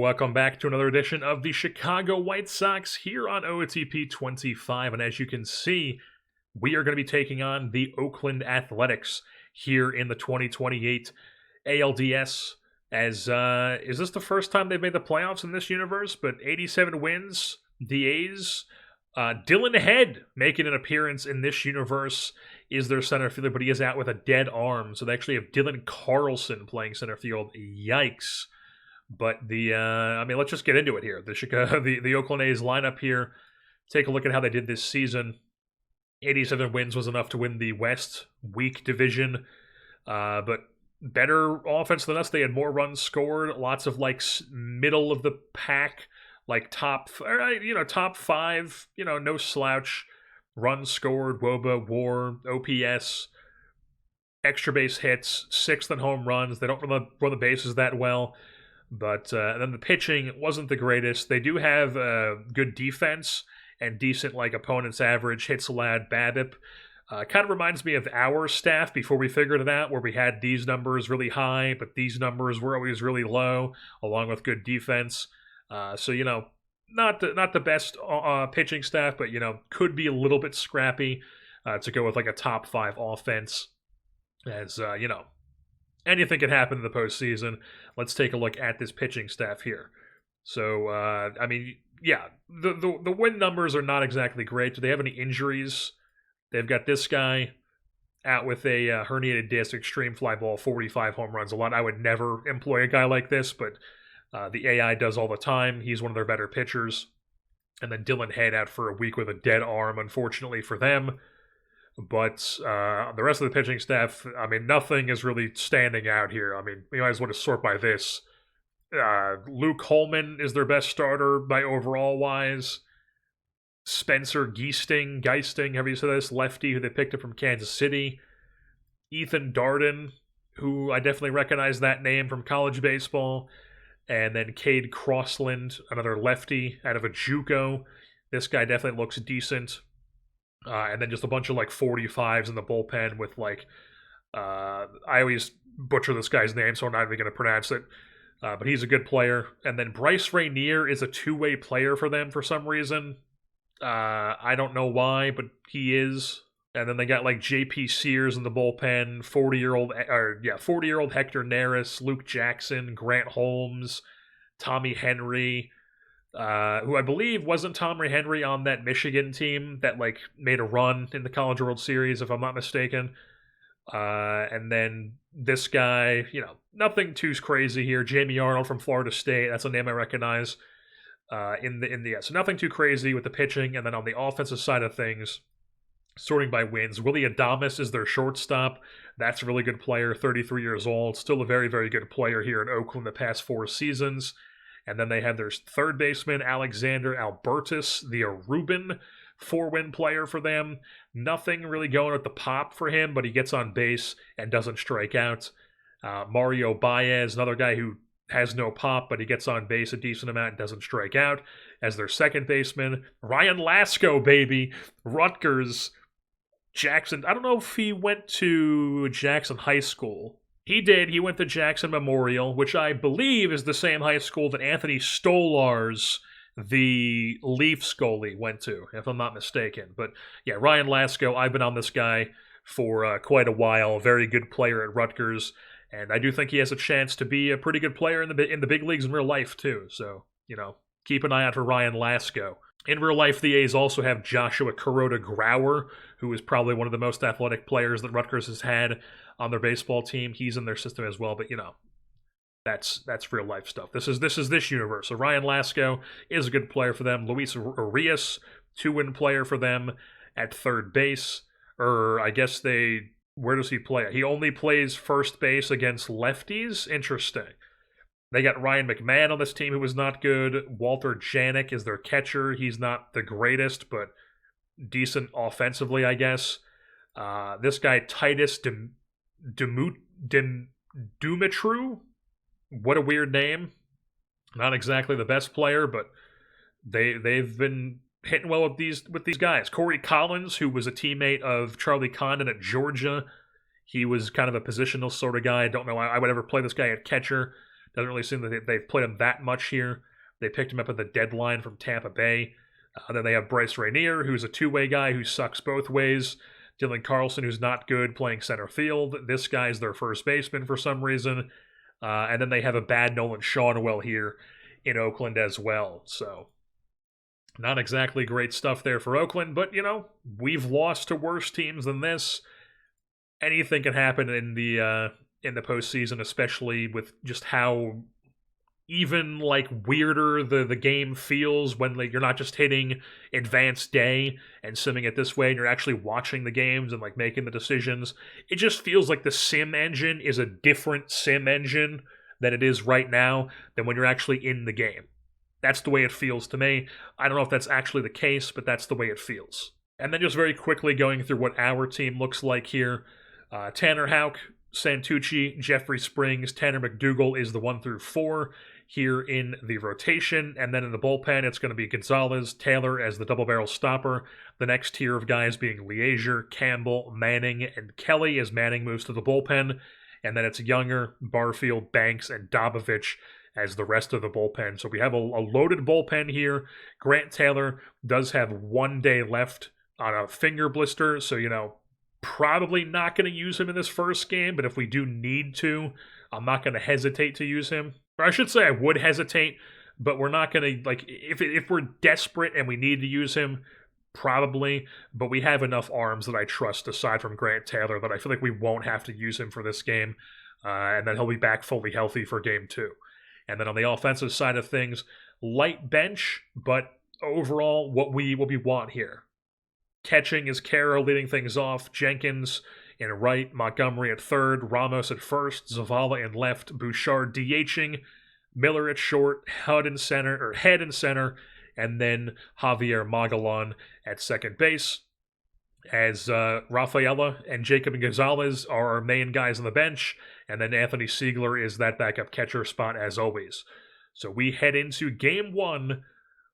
welcome back to another edition of the Chicago White Sox here on OOTP 25. And as you can see, we are going to be taking on the Oakland Athletics here in the 2028 ALDS. Is this the first time they've made the playoffs in this universe? But 87 wins, the A's. Dylan Head making an appearance in this universe is their center fielder, but he is out with a dead arm. So they actually have Dylan Carlson playing center field. Yikes. But let's just get into it here. The Oakland A's lineup here. Take a look at how they did this season. 87 wins was enough to win the West weak division, but better offense than us. They had more runs scored, lots of middle of the pack, top 5, no slouch. Runs scored, WOBA, WAR, OPS, extra base hits, 6th in home runs. They don't run the bases that well. But then the pitching wasn't the greatest. They do have good defense and decent opponent's average, hits allowed, BABIP. Kind of reminds me of our staff before we figured it out, where we had these numbers really high, but these numbers were always really low, along with good defense. Not the best pitching staff, but could be a little bit scrappy to go with a top 5 offense. As anything can happen in the postseason. Let's take a look at this pitching staff here. So, the win numbers are not exactly great. Do they have any injuries? They've got this guy out with a herniated disc, extreme fly ball, 45 home runs. A lot. I would never employ a guy like this, but the AI does all the time. He's one of their better pitchers. And then Dylan Head out for a week with a dead arm, unfortunately for them. But the rest of the pitching staff, nothing is really standing out here. We might as well just sort by this. Luke Holman is their best starter by overall-wise. Spencer Geisting, however you say this, lefty, who they picked up from Kansas City. Ethan Darden, who I definitely recognize that name from college baseball. And then Cade Crossland, another lefty out of a JUCO. This guy definitely looks decent. And then just a bunch of 45s in the bullpen with I always butcher this guy's name, so I'm not even going to pronounce it. But he's a good player. And then Bryce Rainier is a two-way player for them for some reason. I don't know why, but he is. And then they got J.P. Sears in the bullpen, 40-year-old Hector Neris, Luke Jackson, Grant Holmes, Tommy Henry. Who I believe wasn't Tommy Henry on that Michigan team that made a run in the College World Series, if I'm not mistaken. And then this guy, nothing too crazy here. Jamie Arnold from Florida State, that's a name I recognize. So nothing too crazy with the pitching, and then on the offensive side of things, sorting by wins, Willie Adames is their shortstop. That's a really good player, 33 years old, still a very, very good player here in Oakland the past 4 seasons. And then they have their third baseman, Alexander Albertus, the Aruban, 4-win player for them. Nothing really going at the pop for him, but he gets on base and doesn't strike out. Mario Baez, another guy who has no pop, but he gets on base a decent amount and doesn't strike out. As their second baseman, Ryan Lasko, baby. Rutgers, Jackson. I don't know if he went to Jackson High School. He did. He went to Jackson Memorial, which I believe is the same high school that Anthony Stolars, the Leafs goalie, went to, if I'm not mistaken. But yeah, Ryan Lasko, I've been on this guy for quite a while. Very good player at Rutgers, and I do think he has a chance to be a pretty good player in the big leagues in real life too. So keep an eye out for Ryan Lasko. In real life, the A's also have Joshua Kuroda Grauer, who is probably one of the most athletic players that Rutgers has had on their baseball team. He's in their system as well, but that's real life stuff. This is this universe. So Ryan Lasko is a good player for them. Luis Arias, 2-win player for them at third base. Where does he play? He only plays first base against lefties. Interesting. They got Ryan McMahon on this team, who was not good. Walter Janik is their catcher. He's not the greatest, but decent offensively, I guess. This guy, Titus Dumitru. What a weird name. Not exactly the best player, but they've been hitting well with these guys. Corey Collins, who was a teammate of Charlie Condon at Georgia. He was kind of a positional sort of guy. I don't know. I would ever play this guy at catcher. Doesn't really seem that they've played him that much here. They picked him up at the deadline from Tampa Bay. Then they have Bryce Rainier, who's a two-way guy who sucks both ways. Dylan Carlson, who's not good, playing center field. This guy's their first baseman for some reason. And then they have a bad Nolan Schanuel here in Oakland as well. So not exactly great stuff there for Oakland, but, we've lost to worse teams than this. Anything can happen in the postseason, especially with just how even weirder the game feels when you're not just hitting advanced day and simming it this way, and you're actually watching the games and making the decisions. It just feels like the sim engine is a different sim engine than it is right now than when you're actually in the game. That's the way it feels to me. I don't know if that's actually the case, but that's the way it feels. And then just very quickly going through what our team looks like here. Tanner Houck, Santucci, Jeffrey Springs, Tanner McDougal is the 1 through 4 here in the rotation. And then in the bullpen, it's going to be Gonzalez, Taylor as the double barrel stopper. The next tier of guys being Leasier, Campbell, Manning, and Kelly as Manning moves to the bullpen. And then it's Younger, Barfield, Banks, and Dobovich as the rest of the bullpen. So we have a loaded bullpen here. Grant Taylor does have 1 day left on a finger blister, so, probably not going to use him in this first game, but if we do need to, I'm not going to hesitate to use him. Or I should say I would hesitate, but we're not going to, if we're desperate and we need to use him, probably, but we have enough arms that I trust aside from Grant Taylor that I feel like we won't have to use him for this game, and then he'll be back fully healthy for game 2. And then on the offensive side of things, light bench, but overall what we want here. Catching is Caro leading things off, Jenkins in right, Montgomery at third, Ramos at first, Zavala in left, Bouchard DHing, Miller at short, Head in center, and then Javier Magallan at second base. As Rafaela and Jacob Gonzalez are our main guys on the bench, and then Anthony Siegler is that backup catcher spot as always. So we head into game 1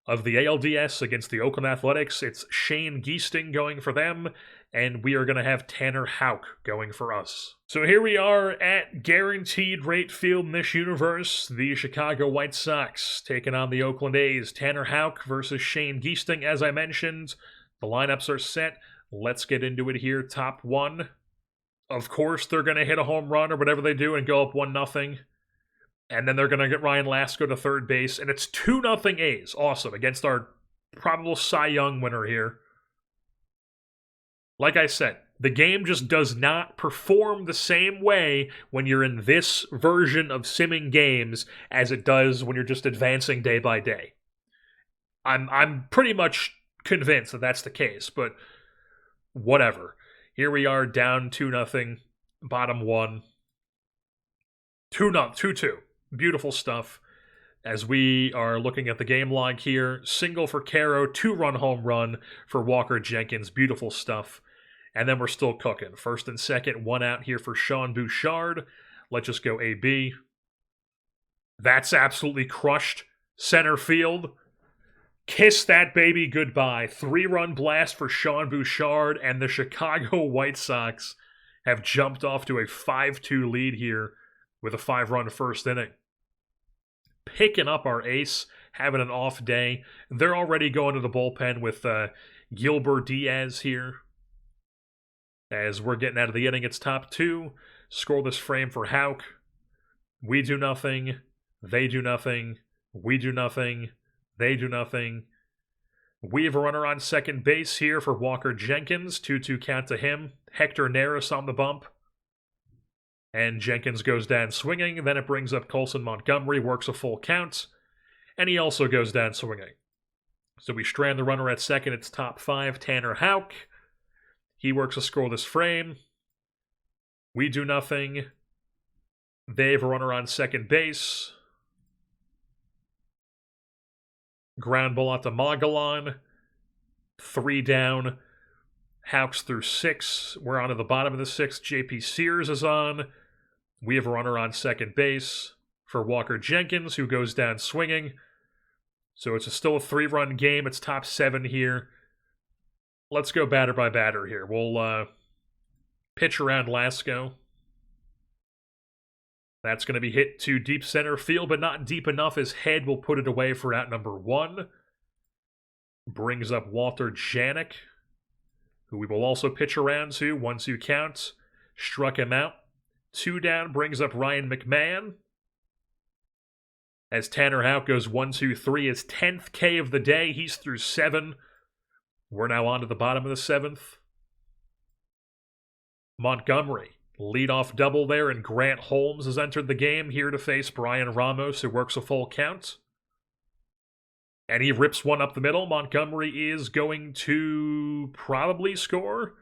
of the ALDS against the Oakland Athletics. It's Shane Geesting going for them, and we are going to have Tanner Houck going for us. So here we are at Guaranteed Rate Field in this universe. The Chicago White Sox taking on the Oakland A's. Tanner Houck versus Shane Geesting, as I mentioned. The lineups are set. Let's get into it here. Top 1. Of course, they're going to hit a home run or whatever they do and go up 1-0. And then they're going to get Ryan Lasko to third base. And it's 2-0 A's. Awesome. Against our probable Cy Young winner here. Like I said, the game just does not perform the same way when you're in this version of simming games as it does when you're just advancing day by day. I'm pretty much convinced that that's the case, but whatever. Here we are down 2-0, bottom 1. 2-2. Beautiful stuff. As we are looking at the game log here, single for Caro, 2-run home run for Walker Jenkins. Beautiful stuff. And then we're still cooking. First and second, 1 out here for Sean Bouchard. Let's just go AB. That's absolutely crushed. Center field. Kiss that baby goodbye. 3-run blast for Sean Bouchard, and the Chicago White Sox have jumped off to a 5-2 lead here with a 5-run first inning. Picking up our ace, having an off day. They're already going to the bullpen with Gilbert Diaz here. As we're getting out of the inning, it's top 2. Scoreless frame for Houck. We do nothing. They do nothing. We do nothing. They do nothing. We have a runner on second base here for Walker Jenkins. 2-2 count to him. Hector Neris on the bump. And Jenkins goes down swinging. Then it brings up Colson Montgomery, works a full count. And he also goes down swinging. So we strand the runner at second. It's top 5. Tanner Houck. He works a scoreless frame. We do nothing. They have a runner on second base. Ground ball out to Magallan. 3 down. Houck's through 6. We're on to the bottom of the 6th. JP Sears is on. We have a runner on second base for Walker Jenkins, who goes down swinging. So it's still a 3-run game. It's top 7 here. Let's go batter by batter here. We'll pitch around Lasko. That's going to be hit to deep center field, but not deep enough. His head will put it away for out number 1. Brings up Walter Janik, who we will also pitch around to. 1-2 count. Struck him out. 2 down brings up Ryan McMahon. As Tanner Houck goes 1-2-3, his 10th K of the day. He's through 7. We're now on to the bottom of the 7th. Montgomery, leadoff double there, and Grant Holmes has entered the game here to face Brian Ramos, who works a full count. And he rips one up the middle. Montgomery is going to probably score.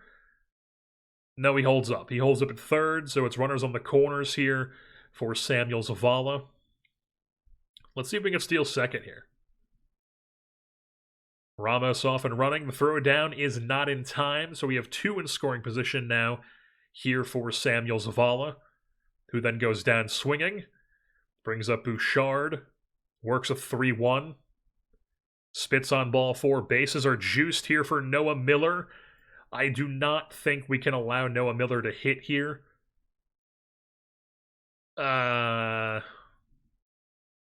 No, he holds up. He holds up at third, so it's runners on the corners here for Samuel Zavala. Let's see if we can steal second here. Ramos off and running. The throw down is not in time, so we have 2 in scoring position now here for Samuel Zavala, who then goes down swinging. Brings up Bouchard. Works a 3-1. Spits on ball 4. Bases are juiced here for Noah Miller. I do not think we can allow Noah Miller to hit here.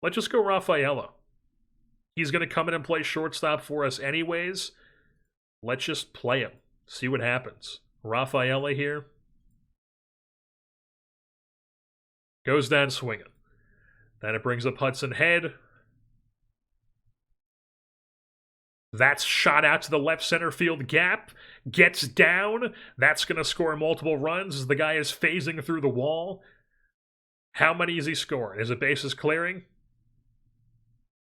Let's just go Rafaela. He's going to come in and play shortstop for us anyways. Let's just play him. See what happens. Rafaela here. Goes down swinging. Then it brings up Hudson Head. That's shot out to the left center field gap. Gets down. That's going to score multiple runs as the guy is phasing through the wall. How many is he scoring? Is it bases clearing?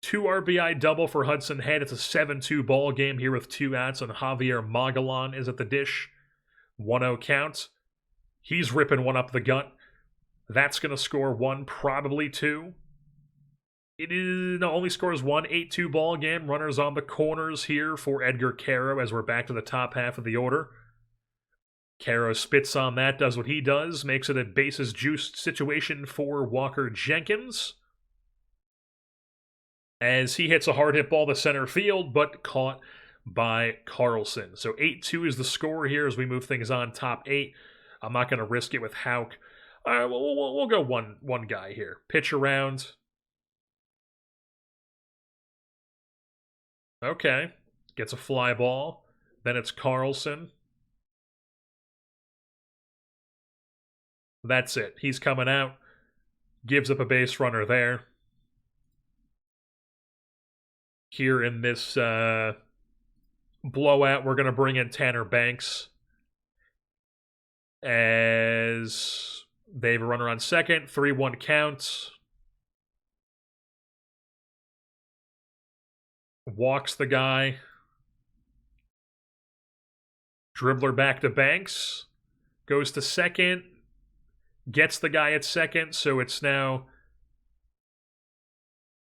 2 RBI double for Hudson Head. It's a 7-2 ball game here with 2 outs, and Javier Magellan is at the dish. 1-0 count. He's ripping one up the gut. That's going to score 1, probably 2. Only scores 1. 8-2 ball game. Runners on the corners here for Edgar Caro as we're back to the top half of the order. Caro spits on that, does what he does, makes it a bases juiced situation for Walker Jenkins, as he hits a hard hit ball to center field, but caught by Carlson. So 8-2 is the score here as we move things on top 8. I'm not going to risk it with Houck. All right, we'll go one guy here. Pitch around. Okay. Gets a fly ball. Then it's Carlson. That's it. He's coming out. Gives up a base runner there. Here in this blowout, we're going to bring in Tanner Banks, as they have a runner on second. 3-1 count. Walks the guy. Dribbler back to Banks. Goes to second. Gets the guy at second, so it's now...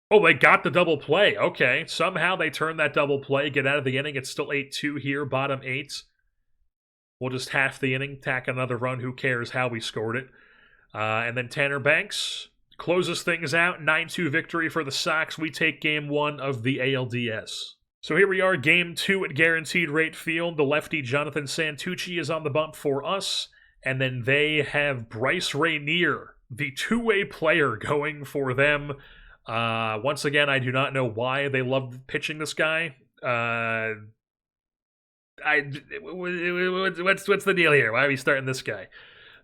Oh, they got the double play. Okay. Somehow they turned that double play, get out of the inning. It's still 8-2 here, bottom 8. We'll just half the inning, tack another run. Who cares how we scored it? And then Tanner Banks closes things out. 9-2 victory for the Sox. We take game 1 of the ALDS. So here we are, game 2 at Guaranteed Rate Field. The lefty Jonathan Santucci is on the bump for us. And then they have Bryce Rainier, the two-way player, going for them. Once again, I do not know why they love pitching this guy. What's the deal here? Why are we starting this guy?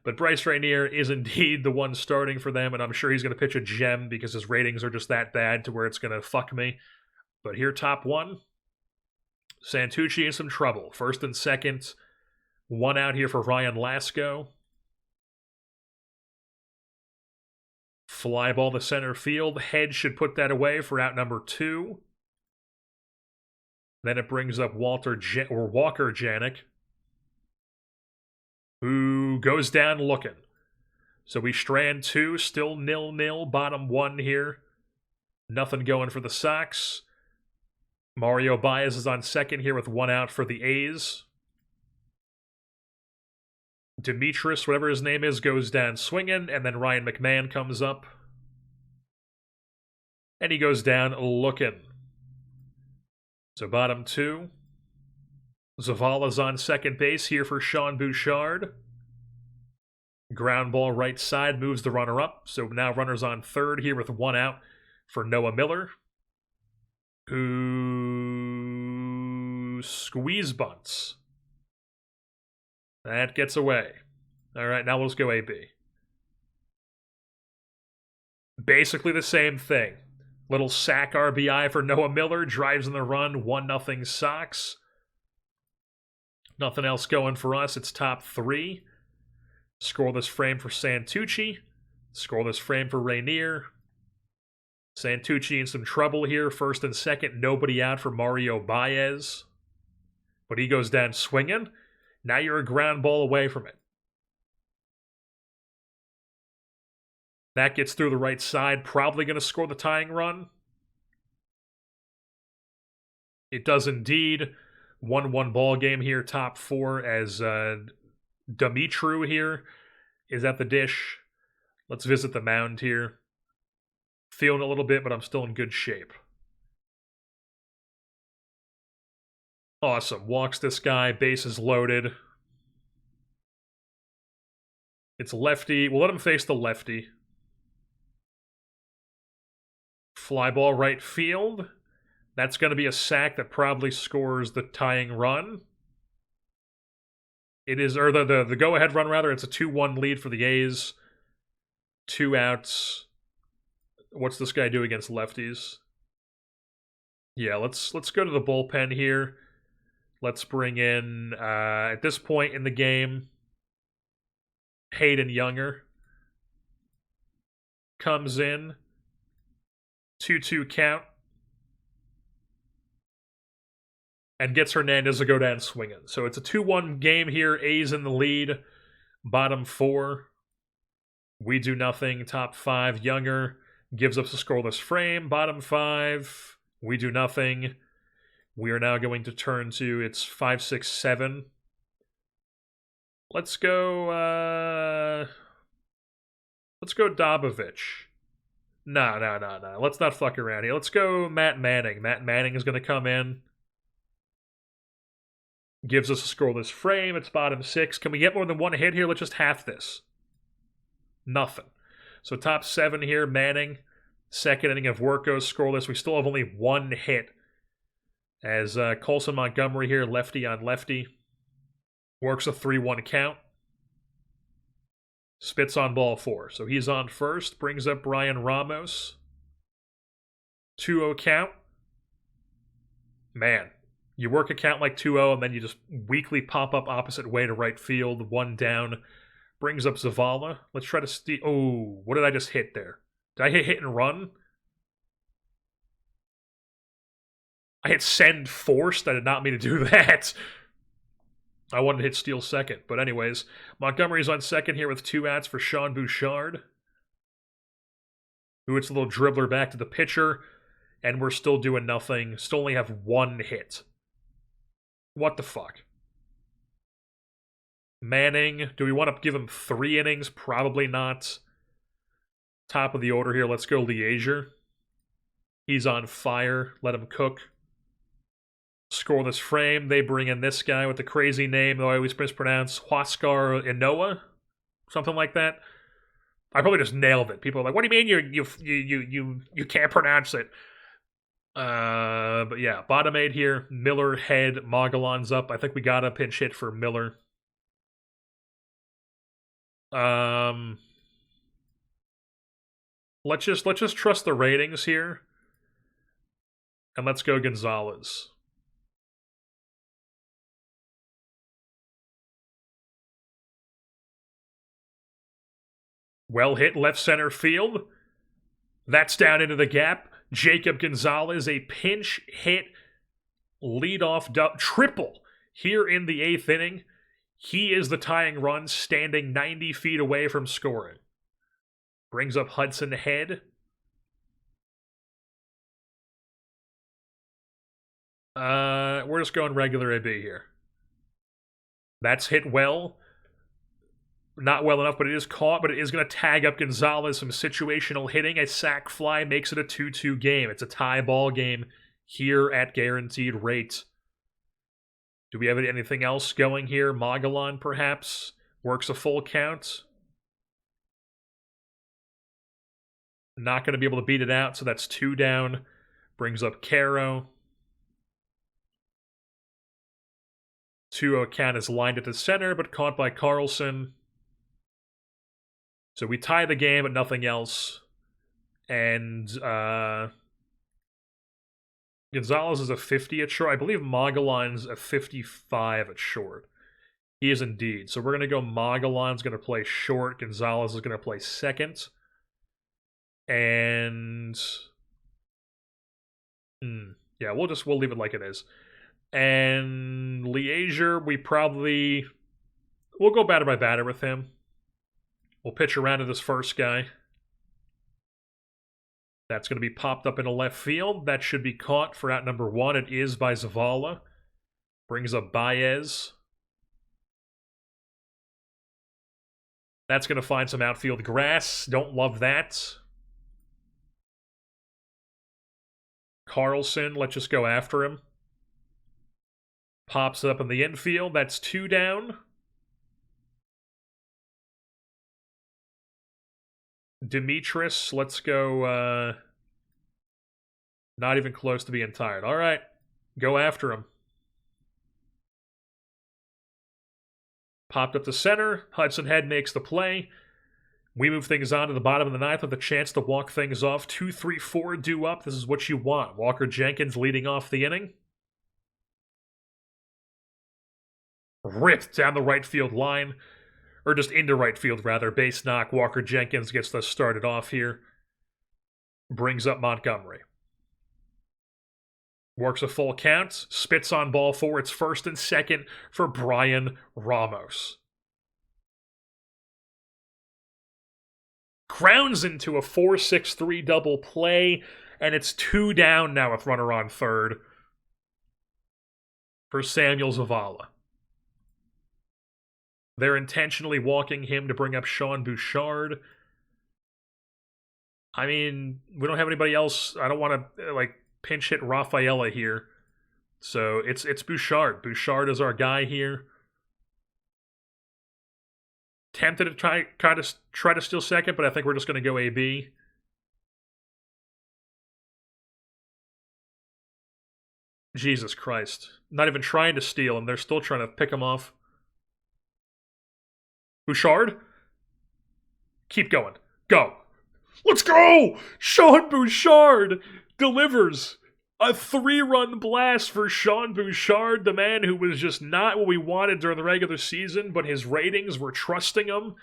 But Bryce Rainier is indeed the one starting for them, and I'm sure he's going to pitch a gem because his ratings are just that bad to where it's going to fuck me. But here, top 1, Santucci in some trouble. First and second, 1 out here for Ryan Lasco. Fly ball to center field. Head should put that away for out number 2. Then it brings up Walker Janik, who goes down looking. So we strand 2, still 0-0, bottom 1 here. Nothing going for the Sox. Mario Baez is on second here with 1 out for the A's. Demetrius, whatever his name is, goes down swinging, and then Ryan McMahon comes up. And he goes down looking. So bottom 2. Zavala's on second base here for Sean Bouchard. Ground ball right side moves the runner up. So now runner's on third here with one out for Noah Miller, who squeeze bunts. That gets away. All right, now let's go AB. Basically the same thing. Little sack RBI for Noah Miller, drives in the run, 1-0 Sox. Nothing else going for us. It's top three. Scoreless frame for Santucci. Scoreless frame for Rainier. Santucci in some trouble here. First and second, nobody out for Mario Baez. But he goes down swinging. Now you're a ground ball away from it. That gets through the right side. Probably going to score the tying run. It does indeed. 1-1 ball game here, top four, as Dumitru here is at the dish. Let's visit the mound here. Feeling a little bit, but I'm still in good shape. Awesome. Walks this guy. Bases loaded. It's lefty. We'll let him face the lefty. Fly ball right field. That's going to be a sack that probably scores the tying run. It is, or the go-ahead run, rather. It's a 2-1 lead for the A's. 2 outs. What's this guy do against lefties? Yeah, let's go to the bullpen here. Let's bring in, at this point in the game, Hayden Younger comes in. 2-2 count. And gets Hernandez to go down swinging. So it's a 2-1 game here. A's in the lead. Bottom four. We do nothing. Top five. Younger gives us a scoreless frame. Bottom five. We do nothing. We are now going to turn to it's 5, 6, 7. Let's go. Let's go Dobovich. No. Let's not fuck around here. Let's go Matt Manning. Matt Manning is going to come in. Gives us a scoreless frame. It's bottom 6. Can we get more than one hit here? Let's just half this. Nothing. So top 7 here. Manning. Second inning of work goes scoreless. We still have only one hit. As Colson Montgomery here, lefty on lefty. Works a 3-1 count. Spits on ball 4. So he's on first. Brings up Brian Ramos. 2-0 count. Man. You work a count like 2-0, and then you just weakly pop up opposite way to right field. 1 down. Brings up Zavala. Let's try to steal. Oh, what did I just hit there? Did I hit and run? I hit send forced. I did not mean to do that. I wanted to hit steal second. But anyways, Montgomery's on second here with 2 outs for Sean Bouchard. Who hits a little dribbler back to the pitcher. And we're still doing nothing. Still only have 1 hit. What the fuck? Manning, do we want to give him 3 innings? Probably not. Top of the order here, let's go Liager. He's on fire, let him cook. Scoreless frame, they bring in this guy with the crazy name that I always mispronounce, Huascar Inoa? Something like that. I probably just nailed it. People are like, what do you mean you can't pronounce it? But yeah, bottom 8 here. Miller, Head, Magellan's up. I think we got a pinch hit for Miller. Let's just trust the ratings here. And let's go Gonzalez. Well hit left center field. That's down into the gap. Jacob Gonzalez, a pinch hit leadoff triple here in the 8th inning. He is the tying run, standing 90 feet away from scoring. Brings up Hudson Head. We're just going regular AB here. That's hit well. Not well enough, but it is caught, but it is going to tag up Gonzalez. Some situational hitting. A sac fly makes it a 2-2 game. It's a tie ball game here at Guaranteed Rate. Do we have anything else going here? Magellan, perhaps? Works a full count. Not going to be able to beat it out, so that's 2 down. Brings up Caro. 2-0 count is lined at the center, but caught by Carlson. So we tie the game, but nothing else. And Gonzalez is a 50 at short. I believe Magellan's a 55 at short. He is indeed. So we're going to go Magellan's going to play short. Gonzalez is going to play second. And yeah, we'll leave it like it is. And Liesier, we'll go batter by batter with him. We'll pitch around to this first guy. That's going to be popped up into left field. That should be caught for out number 1. It is by Zavala. Brings up Baez. That's going to find some outfield grass. Don't love that. Carlson, let's just go after him. Pops up in the infield. That's 2 down. Demetris, let's go, not even close to being tired. All right, go after him. Popped up to center. Hudson Head makes the play. We move things on to the bottom of the ninth with a chance to walk things off. 2-3-4 due up. This is what you want. Walker Jenkins leading off the inning. Ripped down the right field line. Or just into right field, rather. Base knock. Walker Jenkins gets us started off here. Brings up Montgomery. Works a full count. Spits on ball 4. It's first and second for Brian Ramos. Grounds into a 4-6-3 double play. And it's 2 down now with runner on third for Samuel Zavala. They're intentionally walking him to bring up Sean Bouchard. I mean, we don't have anybody else. I don't want to, pinch hit Rafaela here. So it's Bouchard. Bouchard is our guy here. Tempted to try to steal second, but I think we're just going to go AB. Jesus Christ. Not even trying to steal, and they're still trying to pick him off. Bouchard? Keep going. Go. Let's go! Sean Bouchard delivers a 3-run blast for Sean Bouchard, the man who was just not what we wanted during the regular season, but his ratings were trusting him,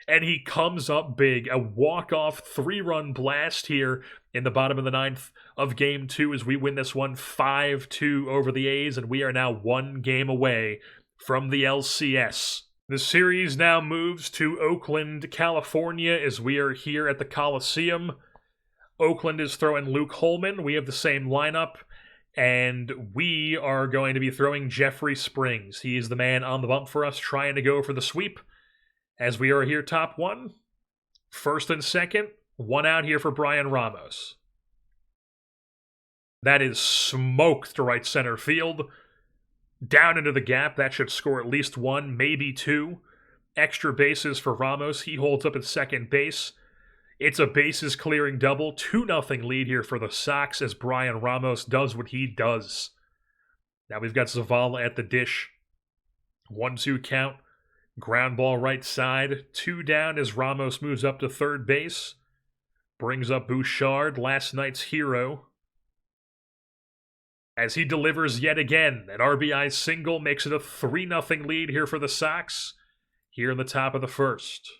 and he comes up big. A walk-off 3-run blast here in the bottom of the ninth of Game 2 as we win this one 5-2 over the A's, and we are now 1 game away from the LCS. The series now moves to Oakland, California, as we are here at the Coliseum. Oakland is throwing Luke Holman. We have the same lineup, and we are going to be throwing Jeffrey Springs. He is the man on the bump for us, trying to go for the sweep. As we are here top 1, first and second, 1 out here for Brian Ramos. That is smoked to right center field. Down into the gap, that should score at least 1, maybe 2. Extra bases for Ramos. He holds up at second base. It's a bases clearing double. 2-0 lead here for the Sox as Brian Ramos does what he does. Now we've got Zavala at the dish. 1-2 count. Ground ball right side. 2 down as Ramos moves up to third base. Brings up Bouchard, last night's hero. As he delivers yet again, an RBI single makes it a 3-0 lead here for the Sox, here in the top of the first.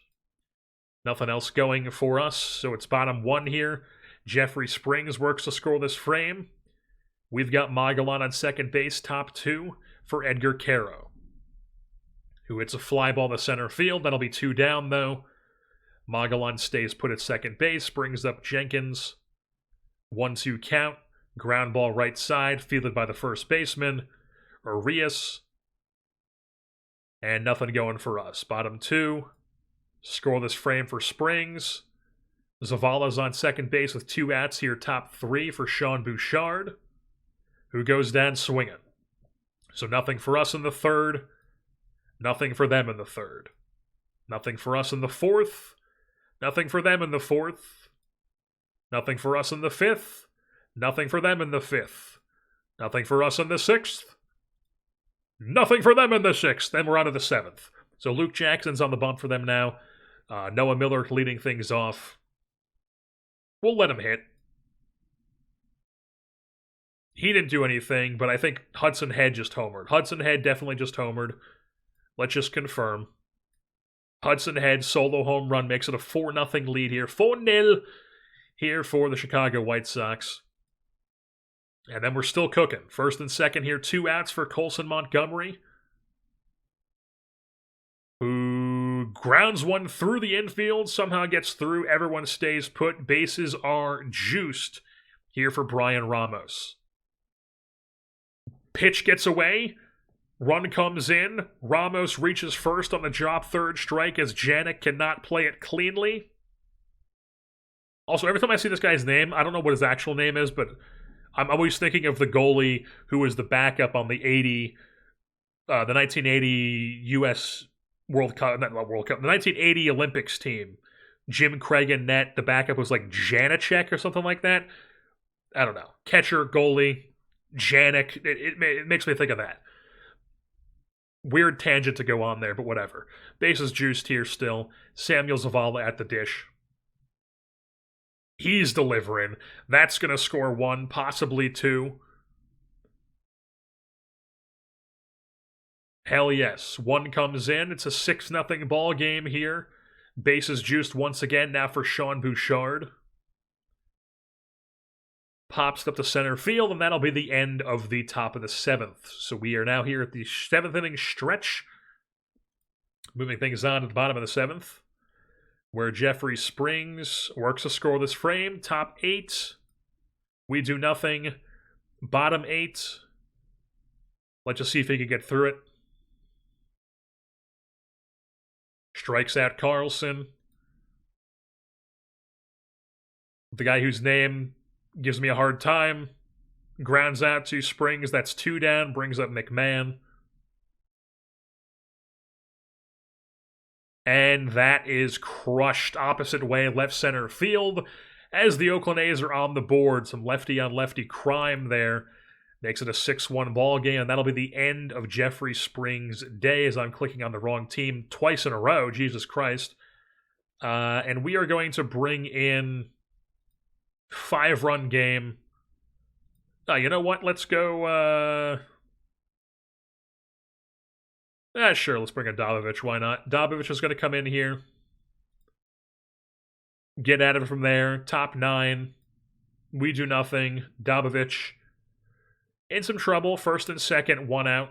Nothing else going for us, so it's bottom 1 here. Jeffrey Springs works to score this frame. We've got Magellan on second base, top 2 for Edgar Caro, who hits a fly ball to center field. That'll be 2 down, though. Magellan stays put at second base, brings up Jenkins. 1-2 count. Ground ball right side, fielded by the first baseman, Arias. And nothing going for us. Bottom 2. Scoreless frame for Springs. Zavala's on second base with 2 outs here, top 3 for Sean Bouchard, who goes down swinging. So nothing for us in the third. Nothing for them in the third. Nothing for us in the fourth. Nothing for them in the fourth. Nothing for us in the 5th. Nothing for them in the 5th. Nothing for us in the 6th. Nothing for them in the 6th. Then we're on to the 7th. So Luke Jackson's on the bump for them now. Noah Miller leading things off. We'll let him hit. He didn't do anything, but I think Hudson Head just homered. Hudson Head definitely just homered. Let's just confirm. Hudson Head solo home run makes it a 4-0 lead here. 4-0 here for the Chicago White Sox. And then we're still cooking. First and second here, 2 outs for Colson Montgomery, who grounds one through the infield, somehow gets through. Everyone stays put. Bases are juiced here for Brian Ramos. Pitch gets away. Run comes in. Ramos reaches first on the drop third strike as Janik cannot play it cleanly. Also, every time I see this guy's name, I don't know what his actual name is, but I'm always thinking of the goalie who was the backup on the 1980 U.S. World Cup, not World Cup, the 1980 Olympics team. Jim Craig and net. The backup was like Janacek or something like that. I don't know. Catcher, goalie, Janik. It makes me think of that. Weird tangent to go on there, but whatever. Bases juiced here still. Samuel Zavala at the dish. He's delivering. That's going to score 1, possibly 2. Hell yes. 1 comes in. It's a 6-0 ball game here. Bases juiced once again now for Sean Bouchard. Pops up to center field, and that'll be the end of the top of the 7th. So we are now here at the 7th inning stretch. Moving things on to the bottom of the 7th, where Jeffrey Springs works a scoreless frame. Top 8. We do nothing. Bottom 8. Let's just see if he can get through it. Strikes out Carlson. The guy whose name gives me a hard time. Grounds out to Springs. That's 2 down. Brings up McMahon. And that is crushed opposite way, left center field. As the Oakland A's are on the board, some lefty-on-lefty crime there. Makes it a 6-1 ball game, and that'll be the end of Jeffrey Springs' day as I'm clicking on the wrong team twice in a row. Jesus Christ. And we are going to bring in 5-run game. You know what? Let's go... sure, let's bring in Dobovich. Why not? Dobovich is going to come in here. Get at it from there. Top 9. We do nothing. Dobovich in some trouble. First and second, 1 out.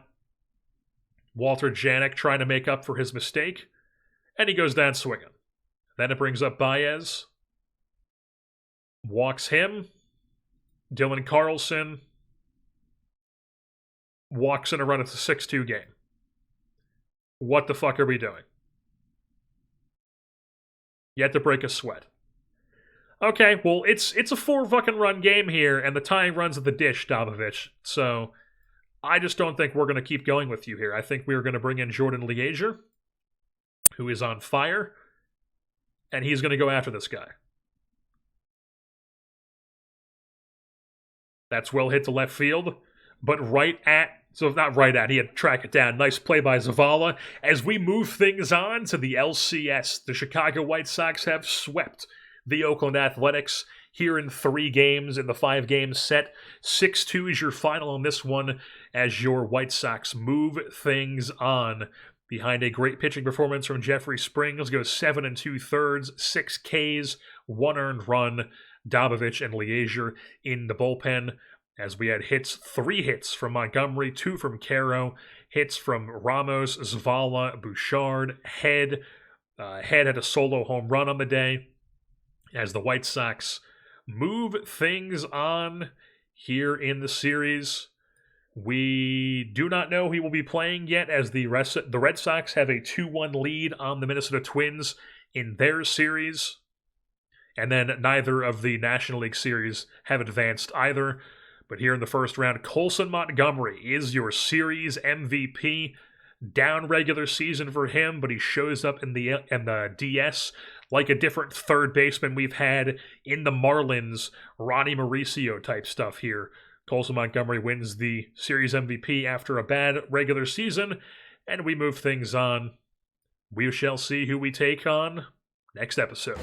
Walter Janik trying to make up for his mistake. And he goes down swinging. Then it brings up Baez. Walks him. Dylan Carlson walks in a run. It's a 6-2 game. What the fuck are we doing? You have to break a sweat. Okay, well, it's a 4-run game here, and the tying runs at the dish, Dobovich. So, I just don't think we're going to keep going with you here. I think we're going to bring in Jordan Liager, who is on fire, and he's going to go after this guy. That's well hit to left field, but not right at, he had to track it down. Nice play by Zavala. As we move things on to the LCS, the Chicago White Sox have swept the Oakland Athletics here in 3 games in the 5-game set. 6-2 is your final on this one as your White Sox move things on. Behind a great pitching performance from Jeffrey Springs, goes 7 2/3, 6 Ks, 1 earned run. Dobovich and Liager in the bullpen. As we had 3 hits from Montgomery, 2 from Caro, hits from Ramos, Zavala, Bouchard, Head. Head had a solo home run on the day. As the White Sox move things on here in the series, we do not know who he will be playing yet, as the Red Sox have a 2-1 lead on the Minnesota Twins in their series. And then neither of the National League series have advanced either. But here in the first round, Colson Montgomery is your series MVP. down regular season for him, but he shows up in the DS like a different third baseman we've had in the Marlins, Ronnie Mauricio type stuff here. Colson Montgomery wins the series MVP after a bad regular season, and we move things on. We shall see who we take on next episode.